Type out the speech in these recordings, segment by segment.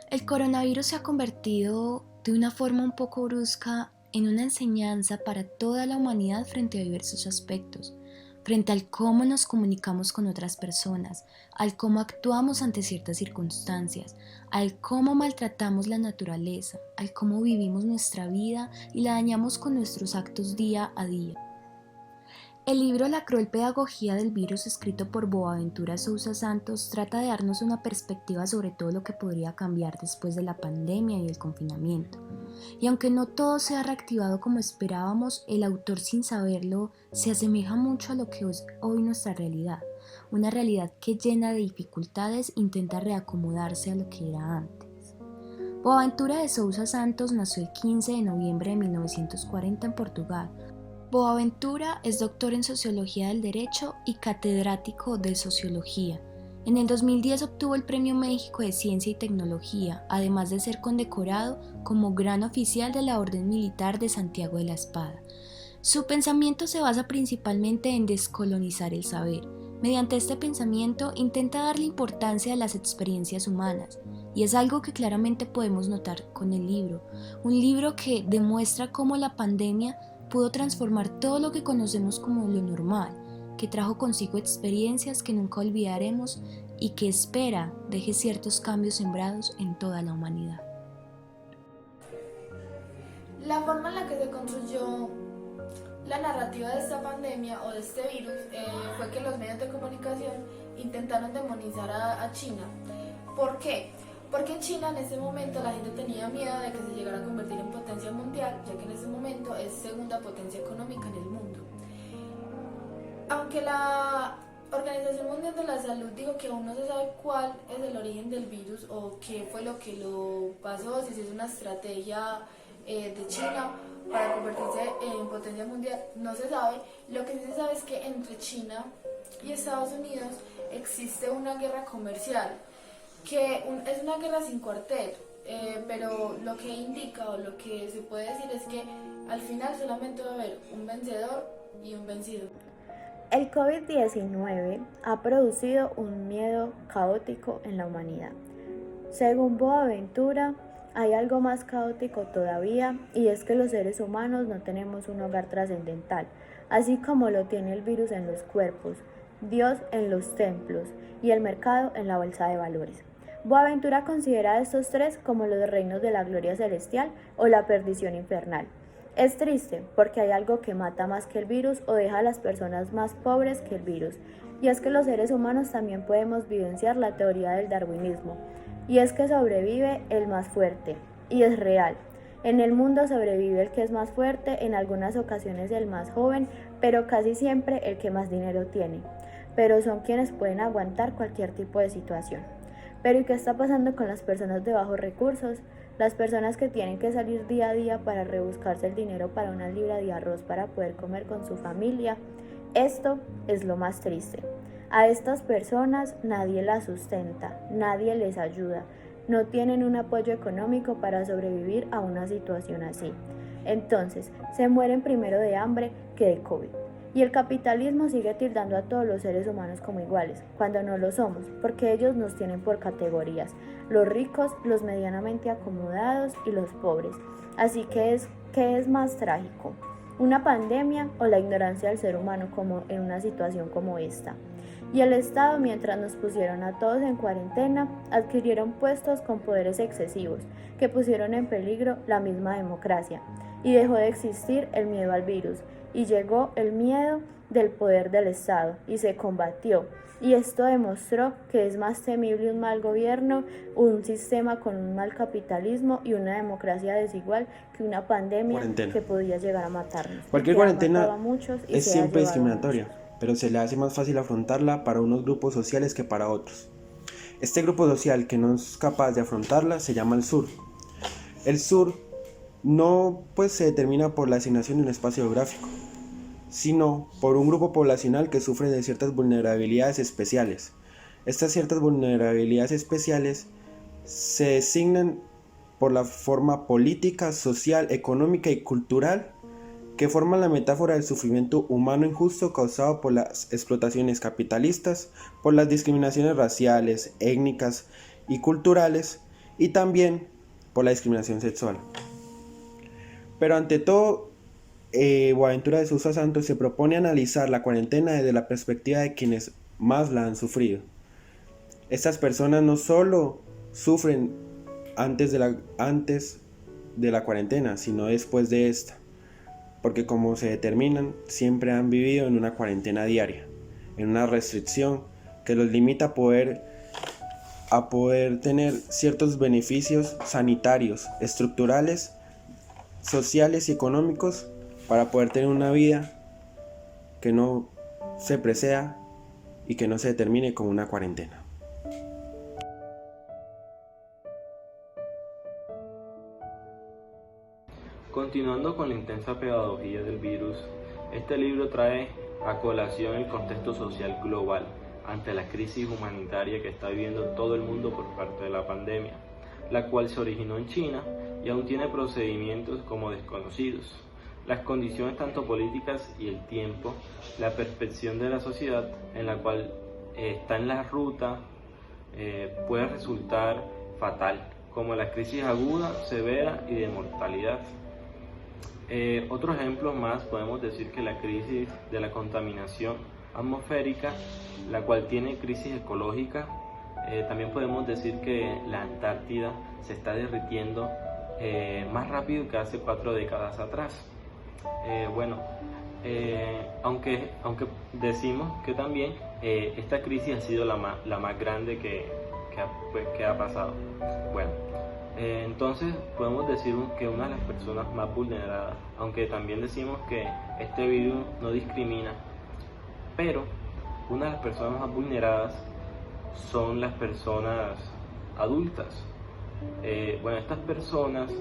El coronavirus se ha convertido de una forma un poco brusca en una enseñanza para toda la humanidad frente a diversos aspectos, frente al cómo nos comunicamos con otras personas, al cómo actuamos ante ciertas circunstancias, al cómo maltratamos la naturaleza, al cómo vivimos nuestra vida y la dañamos con nuestros actos día a día. El libro La cruel pedagogía del virus, escrito por Boaventura Sousa Santos, trata de darnos una perspectiva sobre todo lo que podría cambiar después de la pandemia y el confinamiento. Y aunque no todo se ha reactivado como esperábamos, el autor, sin saberlo, se asemeja mucho a lo que es hoy nuestra realidad. Una realidad que, llena de dificultades, intenta reacomodarse a lo que era antes. Boaventura de Sousa Santos nació el 15 de noviembre de 1940 en Portugal. Boaventura es doctor en Sociología del Derecho y catedrático de Sociología. En el 2010 obtuvo el Premio México de Ciencia y Tecnología, además de ser condecorado como Gran Oficial de la Orden Militar de Santiago de la Espada. Su pensamiento se basa principalmente en descolonizar el saber. Mediante este pensamiento intenta darle importancia a las experiencias humanas, y es algo que claramente podemos notar con el libro. Un libro que demuestra cómo la pandemia pudo transformar todo lo que conocemos como lo normal, que trajo consigo experiencias que nunca olvidaremos y que espera deje ciertos cambios sembrados en toda la humanidad. La forma en la que se construyó la narrativa de esta pandemia o de este virus fue que los medios de comunicación intentaron demonizar a China. ¿Por qué? Porque en China en ese momento la gente tenía miedo de que se llegara a convertir en potencia mundial, ya que en ese momento es segunda potencia económica en el mundo. Aunque la Organización Mundial de la Salud dijo que aún no se sabe cuál es el origen del virus o qué fue lo que lo pasó, si es una estrategia de China para convertirse en potencia mundial, no se sabe. Lo que sí se sabe es que entre China y Estados Unidos existe una guerra comercial, es una guerra sin cuartel, pero lo que indica o lo que se puede decir es que al final solamente va a haber un vencedor y un vencido. El COVID-19 ha producido un miedo caótico en la humanidad. Según Boaventura, hay algo más caótico todavía, y es que los seres humanos no tenemos un hogar trascendental, así como lo tiene el virus en los cuerpos, Dios en los templos y el mercado en la bolsa de valores. Boaventura considera a estos tres como los reinos de la gloria celestial o la perdición infernal. Es triste porque hay algo que mata más que el virus o deja a las personas más pobres que el virus, y es que los seres humanos también podemos vivenciar la teoría del darwinismo, y es que sobrevive el más fuerte, y es real. En el mundo sobrevive el que es más fuerte, en algunas ocasiones el más joven, pero casi siempre el que más dinero tiene. Pero son quienes pueden aguantar cualquier tipo de situación. Pero ¿y qué está pasando con las personas de bajos recursos? Las personas que tienen que salir día a día para rebuscarse el dinero para una libra de arroz para poder comer con su familia. Esto es lo más triste. A estas personas nadie las sustenta, nadie les ayuda, no tienen un apoyo económico para sobrevivir a una situación así. Entonces, se mueren primero de hambre que de COVID. Y el capitalismo sigue tildando a todos los seres humanos como iguales, cuando no lo somos, porque ellos nos tienen por categorías: los ricos, los medianamente acomodados y los pobres. Así que ¿qué es más trágico? ¿Una pandemia o la ignorancia del ser humano como en una situación como esta? Y el Estado, mientras nos pusieron a todos en cuarentena, adquirieron puestos con poderes excesivos que pusieron en peligro la misma democracia, y dejó de existir el miedo al virus, y llegó el miedo del poder del Estado, y se combatió. Y esto demostró que es más temible un mal gobierno, un sistema con un mal capitalismo y una democracia desigual que una pandemia que podía llegar a matarnos. Cualquier cuarentena es se ha siempre llevado a discriminatoria, muchos. pero se le hace más fácil afrontarla para unos grupos sociales que para otros. Este grupo social que no es capaz de afrontarla se llama el sur. El sur no se determina por la asignación de un espacio geográfico, sino por un grupo poblacional que sufre de ciertas vulnerabilidades especiales. Estas ciertas vulnerabilidades especiales se designan por la forma política, social, económica y cultural que forman la metáfora del sufrimiento humano injusto causado por las explotaciones capitalistas, por las discriminaciones raciales, étnicas y culturales, y también por la discriminación sexual. Pero ante todo, Boaventura de Sousa Santos se propone analizar la cuarentena desde la perspectiva de quienes más la han sufrido. Estas personas no solo sufren antes de la cuarentena, sino después de esta, porque como se determinan, siempre han vivido en una cuarentena diaria, en una restricción que los limita a poder tener ciertos beneficios sanitarios, estructurales, sociales y económicos para poder tener una vida que no se preceda y que no se determine como una cuarentena. Continuando con la intensa pedagogía del virus, este libro trae a colación el contexto social global ante la crisis humanitaria que está viviendo todo el mundo por parte de la pandemia, la cual se originó en China y aún tiene procedimientos como desconocidos. Las condiciones tanto políticas y el tiempo, la percepción de la sociedad en la cual está en la ruta puede resultar fatal, como la crisis aguda, severa y de mortalidad. Otro ejemplo más podemos decir que la crisis de la contaminación atmosférica, la cual tiene crisis ecológica. También podemos decir que la Antártida se está derritiendo más rápido que hace 4 décadas atrás. Aunque decimos que también esta crisis ha sido la más grande que ha pasado. Entonces podemos decir que una de las personas más vulneradas, aunque también decimos que este virus no discrimina, pero una de las personas más vulneradas son las personas adultas. Estas personas,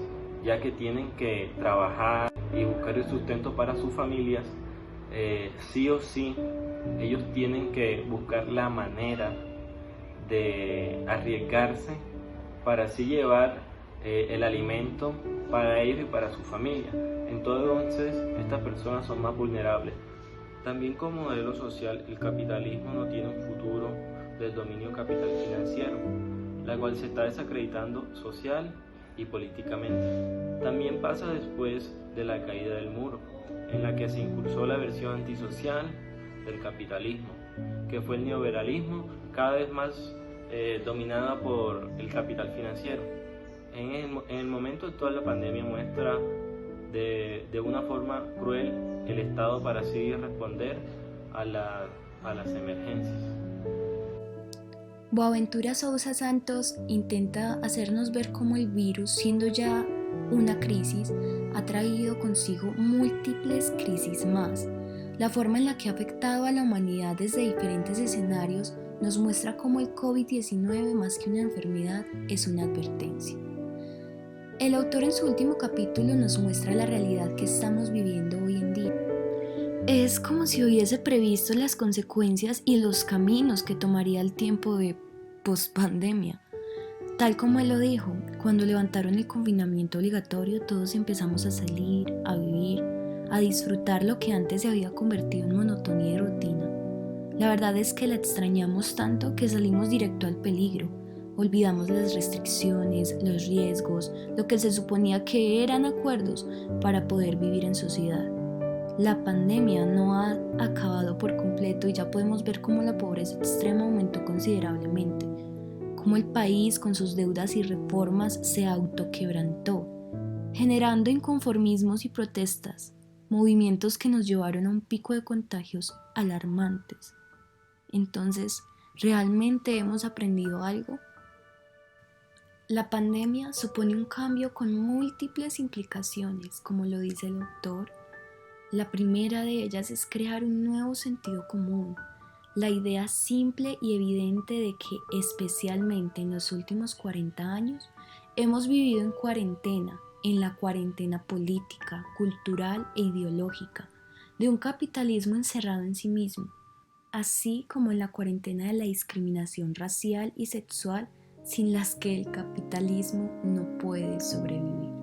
ya que tienen que trabajar y buscar el sustento para sus familias, sí o sí, ellos tienen que buscar la manera de arriesgarse para así llevar el alimento para ellos y para su familia. Entonces, estas personas son más vulnerables. También como modelo social, el capitalismo no tiene un futuro del dominio capital financiero, la cual se está desacreditando social y políticamente. También pasa después de la caída del muro, en la que se impulsó la versión antisocial del capitalismo, que fue el neoliberalismo, cada vez más dominada por el capital financiero. En el momento actual, la pandemia muestra de una forma cruel el Estado para así responder a las emergencias. Boaventura Sousa Santos intenta hacernos ver cómo el virus, siendo ya una crisis, ha traído consigo múltiples crisis más. La forma en la que ha afectado a la humanidad desde diferentes escenarios nos muestra cómo el COVID-19, más que una enfermedad, es una advertencia. El autor en su último capítulo nos muestra la realidad que estamos viviendo hoy en día. Es como si hubiese previsto las consecuencias y los caminos que tomaría el tiempo de pospandemia. Tal como él lo dijo, cuando levantaron el confinamiento obligatorio, todos empezamos a salir, a vivir, a disfrutar lo que antes se había convertido en monotonía y rutina. La verdad es que la extrañamos tanto que salimos directo al peligro. Olvidamos las restricciones, los riesgos, lo que se suponía que eran acuerdos para poder vivir en sociedad. La pandemia no ha acabado por completo y ya podemos ver cómo la pobreza extrema aumentó considerablemente, cómo el país con sus deudas y reformas se autoquebrantó, generando inconformismos y protestas, movimientos que nos llevaron a un pico de contagios alarmantes. Entonces, ¿realmente hemos aprendido algo? La pandemia supone un cambio con múltiples implicaciones, como lo dice el autor. La primera de ellas es crear un nuevo sentido común, la idea simple y evidente de que, especialmente en los últimos 40 años, hemos vivido en cuarentena, en la cuarentena política, cultural e ideológica, de un capitalismo encerrado en sí mismo, así como en la cuarentena de la discriminación racial y sexual sin las que el capitalismo no puede sobrevivir.